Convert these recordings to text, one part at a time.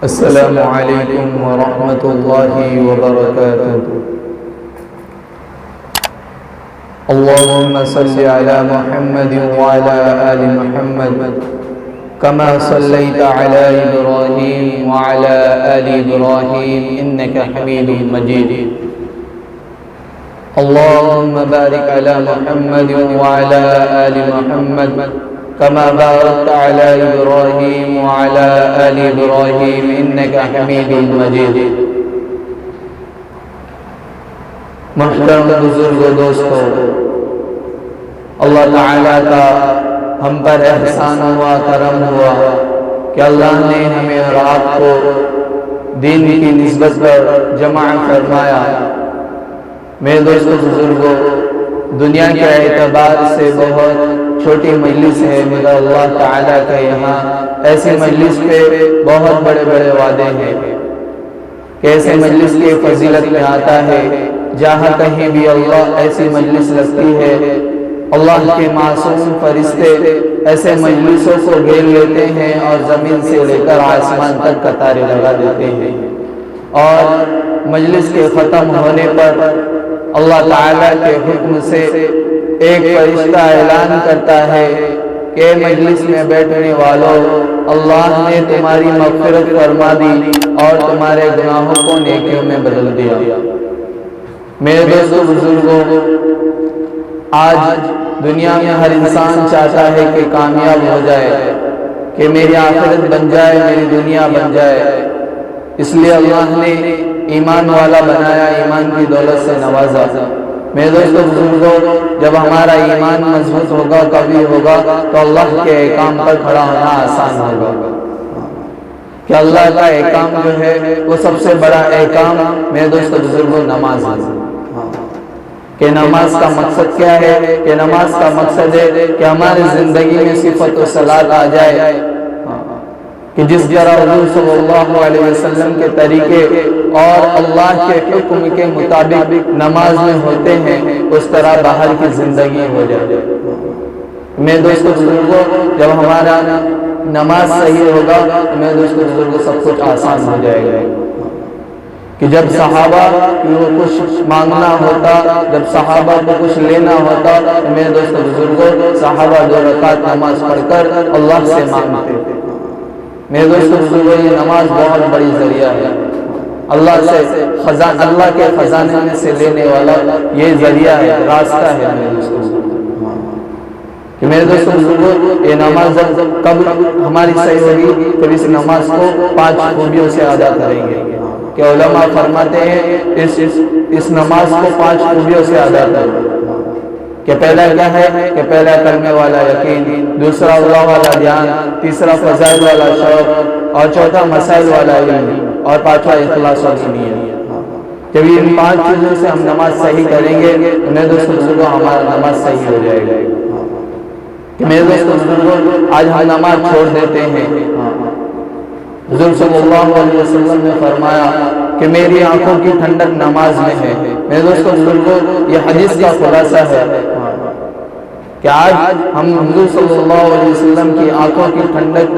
السلام علیکم ورحمۃ اللہ وبرکاتہ۔ اللهم صل على محمد وعلى آل محمد كما صليت على إبراهيم وعلى آل إبراهيم إنك حميد مجيد۔ اللهم بارك على محمد وعلى آل محمد كما باركت على إبراهيم وعلى آل إبراهيم إنك حميد مجيد۔ محترم بزرگ و دوستو، اللہ تعالیٰ کا ہم پر احسان ہوا، کرم ہوا کہ اللہ نے ہمیں اور آپ کو دین کی نسبت پر جمع فرمایا۔ میرے دوستو بزرگوں، دنیا کے اعتبار سے بہت چھوٹی مجلس ہے، مگر اللہ تعالیٰ کا یہاں ایسی مجلس پہ بہت بڑے بڑے وعدے ہیں کہ ایسے مجلس کی فضیلت میں آتا ہے جہاں کہیں بھی اللہ ایسی مجلس رکھتی ہے، اللہ کے معصوم فرشتے ایسے مجلسوں کو گھیر لیتے ہیں اور زمین سے لے کر آسمان تک قطاریں لگا دیتے ہیں، اور مجلس کے ختم ہونے پر اللہ تعالیٰ کے حکم سے ایک فرشتہ اعلان کرتا ہے کہ مجلس میں بیٹھنے والوں، اللہ نے تمہاری مغفرت فرما دی اور تمہارے گناہوں کو نیکیوں میں بدل دیا۔ میرے دوستو بزرگوں، آج دنیا میں ہر انسان چاہتا ہے کہ کامیاب ہو جائے، کہ میری آخرت بن جائے، میری دنیا بن جائے، اس لیے اللہ نے ایمان والا بنایا، ایمان کی دولت سے نوازا۔ میرے دوستو بزرگوں، جب ہمارا ایمان مضبوط ہوگا، قوی ہوگا، تو اللہ کے احکام پر کھڑا ہونا آسان ہوگا، کہ اللہ کا احکام جو ہے وہ سب سے بڑا احکام میرے دوستو بزرگوں نماز ہے۔ کہ نماز کا مقصد کیا ہے؟ کہ نماز کا مقصد ہے کہ ہماری زندگی میں صفت و صلاح آ جائے، کہ جس طرح حضور صلی اللہ علیہ وسلم کے طریقے اور اللہ کے حکم کے مطابق نماز میں ہوتے ہیں، اس طرح باہر کی زندگی ہو جائے۔ میرے دوستو بزرگوں، جب ہمارا نماز صحیح ہوگا تو میرے دوستو بزرگوں سب کچھ آسان ہو جائے گا۔ کہ جب صحابہ کو کچھ مانگنا ہوتا، جب صحابہ کو کچھ لینا ہوتا، تو میرے دوستو بزرگوں صحابہ 2 رکعت نماز پڑھ کر اللہ سے مانگتے تھے۔ میرے دوستو بزرگوں، یہ نماز بہت بڑی ذریعہ ہے، اللہ کے خزانے میں سے لینے والا یہ ذریعہ ہے، راستہ ہے۔ میرے دوستو کہ میرے دوستو بزرگوں، یہ نماز کب ہماری صحیح ہوگی؟ جب اس نماز کو 5 خوبیوں سے ادا کریں گے، کہ علماء فرماتے ہیں اس نماز کو 5 خوبیوں سے ادا کریں۔ کہ پہلا کیا ہے؟ کہ پہلا کرنے والا یقین، دوسرا اللہ والا دھیان، تیسرا فضائل والا شوق، اور چوتھا مسائل والا علم، اور 5واں اخلاص اور نیت۔ جب ان 5 چیزوں سے ہم نماز صحیح کریں گے تو میرے دوستو بزرگوں ہمارا نماز صحیح ہو جائے گا۔ کہ میرے دوستو بزرگوں، آج ہم نماز چھوڑ دیتے ہیں۔ حضور صلی اللہ علیہ وسلم نے فرمایا کہ میری آنکھوں کی ٹھنڈک نماز میں ہے۔ میرے دوستو بزرگوں، یہ حدیث کا خلاصہ ہے کہ آج ہم حضور صلی اللہ علیہ وسلم کی آنکھوں کی ٹھنڈک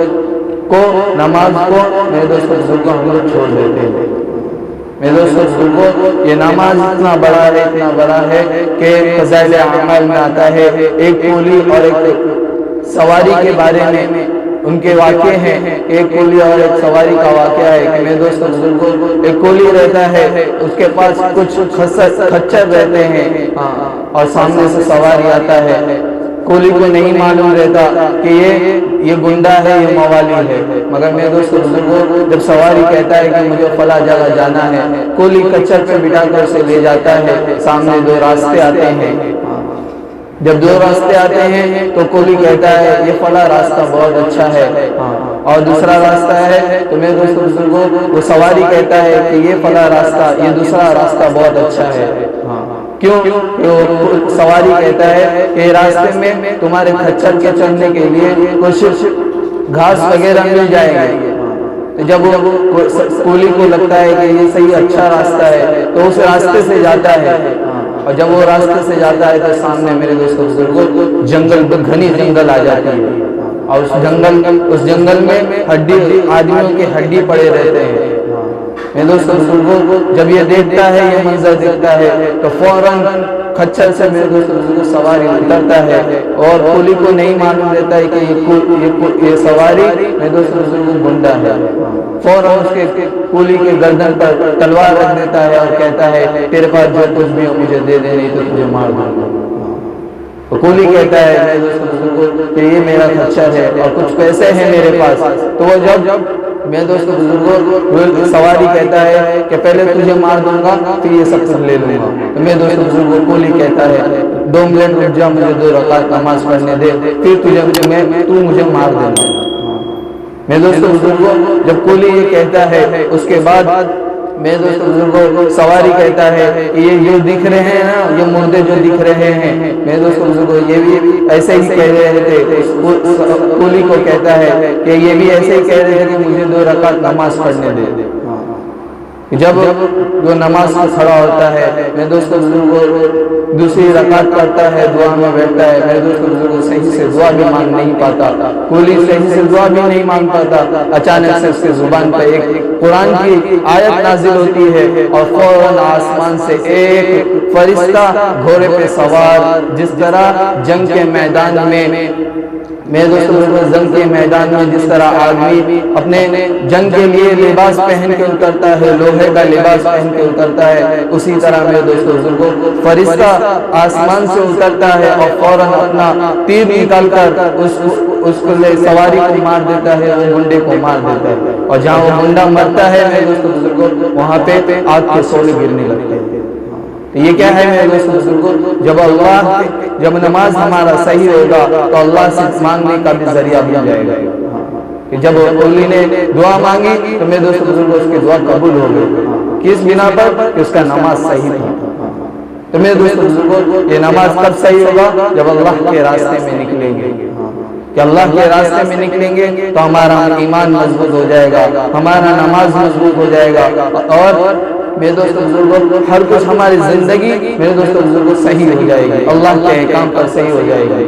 کو، نماز کو میرے دوستو بزرگوں ہم لوگ چھوڑ دیتے ہیں۔ میرے دوستو بزرگوں، یہ نماز اتنا بڑا ہے، اتنا بڑا ہے کہ فضائل اعمال میں آتا ہے۔ ایک کولی اور ایک سواری کے بارے میں ان کے واقعے ہیں، ایک کولی اور ایک سواری کا واقعہ ہے کہ میرے دوستو بزرگوں، ایک کولی رہتا ہے، اس کے پاس کچھ خچر رہتے ہیں، اور سامنے سے سواری آتا ہے۔ کولی کو نہیں معلوم رہتا کہ یہ گنڈا ہے، یہ موالی ہے، مگر میرے دوستو بزرگوں، جب سواری کہتا ہے کہ مجھے فلاں جگہ جانا ہے، کولی کچر پہ بٹھا کر اسے لے جاتا ہے۔ سامنے 2 راستے آتے ہیں، جب 2 راستے آتے ہیں تو کولی کہتا ہے یہ فلاں راستہ بہت اچھا ہے، اور دوسرا راستہ ہے، تو میرے دوستو بزرگوں وہ سواری کہتا ہے کہ یہ فلاں راستہ، یہ دوسرا راستہ بہت اچھا ہے۔ کیوں؟ سواری کہتا ہے کہ راستے میں تمہارے کھچر کے چڑھنے کے لیے کچھ گھاس وغیرہ مل جائے گا۔ تو جب وہ کولی کو لگتا ہے کہ یہ صحیح اچھا راستہ ہے تو اس راستے سے جاتا ہے، اور جب وہ راستے سے جاتا ہے تو سامنے میرے دوستو بزرگوں جنگل، گھنی جنگل آ جاتی ہے، اور اس جنگل میں آدمیوں کی ہڈی پڑے رہتے ہیں۔ میرے دوستوں بزرگوں، جب یہ دیکھتا ہے، یہ منظر دیکھتا ہے تو فوراً کھچر سے میرے دوستوں سواری اترتا ہے، اور کولی کو نہیں معلوم رہتا ہے کہ یہ سواری میرے دوستوں گنڈا ہے۔ فوراً اس کے کولی کے گردن پر تلوار رکھ دیتا ہے اور کہتا ہے تیرے پاس جو کچھ بھی ہو مجھے دے دے، نہیں تو تجھے مار دوں گا۔ تو کولی کہتا ہے میرے دوستوں کہ یہ میرا خچر ہے اور کچھ پیسے ہیں میرے پاس۔ تو وہ جب میرے دوستوں بزرگوں سواری کہتا ہے کہ پہلے تجھے مار دوں گا پھر یہ سب کچھ لے لوں گا، تو میرے دوستوں بزرگوں کولی کہتا ہے 2 منٹ رک جا، مجھے 2 رکعت نماز پڑھنے دے، پھر تو مجھے مار دینا۔ میرے دوستوں بزرگوں جب کولی یہ کہتا ہے، اس کے بعد میرے دوستوں بزرگوں سواری کہتا ہے کہ یہ دکھ رہے ہیں نا، یہ مردے جو دکھ رہے ہیں، میرے دوستوں بزرگوں یہ بھی ایسے ہی کہہ رہے تھے۔ کولی کو کہتا ہے کہ یہ بھی ایسے ہی کہہ رہے تھے کہ مجھے 2 رکعت نماز پڑھنے دے۔ جب وہ نماز میں کھڑا ہوتا ہے، میرے دوستوں بزرگوں دوسری رکعت پڑھتا ہے، دعا میں بیٹھتا ہے، میرے دوستوں بزرگوں صحیح سے دعا بھی مانگ نہیں پاتا، کولی صحیح سے دعا بھی نہیں مانگ پاتا۔ اچانک سے اس کی زبان پر ایک قرآن کی آیت نازل ہوتی ہے، اور فوراً آسمان سے ایک فرشتہ گھوڑے پہ سوار، جس طرح جنگ کے میدان میں میرے دوستوں جنگ کے میدان میں جس طرح آدمی اپنے جنگ کے لیے لباس پہن کے اترتا ہے، لوہے کا لباس پہن کے اترتا ہے، اسی طرح میرے دوستوں بزرگوں فرشتہ آسمان سے اترتا ہے اور فوراً اپنا تیر نکال کر اس سواری کو مار دیتا ہے، وہ گنڈے کو مار دیتا ہے، اور جہاں وہ گنڈا مرتا ہے میرے دوستوں بزرگوں وہاں پہ آگ کے شعلے گرنے لگتے ہیں۔ یہ کیا ہے میرے دوستوں بزرگوں، جب نماز ہمارا صحیح ہوگا تو اللہ سے مانگنے کا بھی ذریعہ بن جائے گا، کہ جب کولی نے دعا مانگی تو میرے دوستوں بزرگوں اس کی دعا قبول ہو گئی، کس بنا پر کہ اس کا نماز صحیح تھا۔ تو میرے دوستوں بزرگوں یہ نماز کب صحیح ہوگا؟ جب اللہ کے راستے میں نکلیں گے، کہ اللہ کے راستے میں نکلیں گے تو ہمارا ایمان مضبوط ہو جائے گا، ہمارا نماز مضبوط ہو جائے گا، اور میرے دوستوں بزرگوں ہر کچھ ہماری زندگی میرے دوستوں بزرگوں صحیح ہو جائے گی، اللہ کے احکام پر صحیح ہو جائے گی۔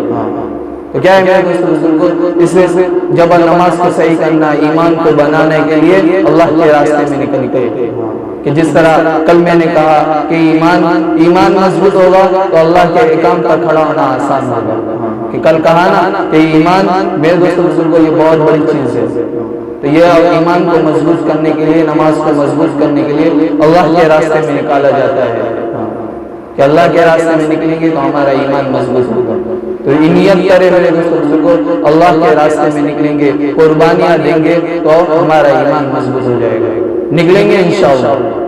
تو کیا ہے میرے دوستوں بزرگوں، اس لیے جب نماز کو صحیح کرنا، ایمان کو بنانے کے لیے اللہ کے راستے میں نکلتے ہیں، کہ جس طرح کل میں نے کہا کہ ایمان مضبوط ہوگا تو اللہ کے احکام پر کھڑا ہونا آسان ہوگا، کہ کل کہا نا کہ ایمان میرے دوستوں بزرگوں یہ بہت بڑی چیز ہے۔ تو یہ ایمان کو مضبوط کرنے کے لیے، نماز کو مضبوط کرنے کے لیے اللہ کے راستے میں نکالا جاتا ہے، کہ اللہ کے راستے میں نکلیں گے تو ہمارا ایمان مضبوط ہوگا۔ تو نیت کرے میرے دوستوں بزرگوں، اللہ کے راستے میں نکلیں گے، قربانیاں دیں گے تو ہمارا ایمان مضبوط ہو جائے گا، نکلیں گے انشاءاللہ۔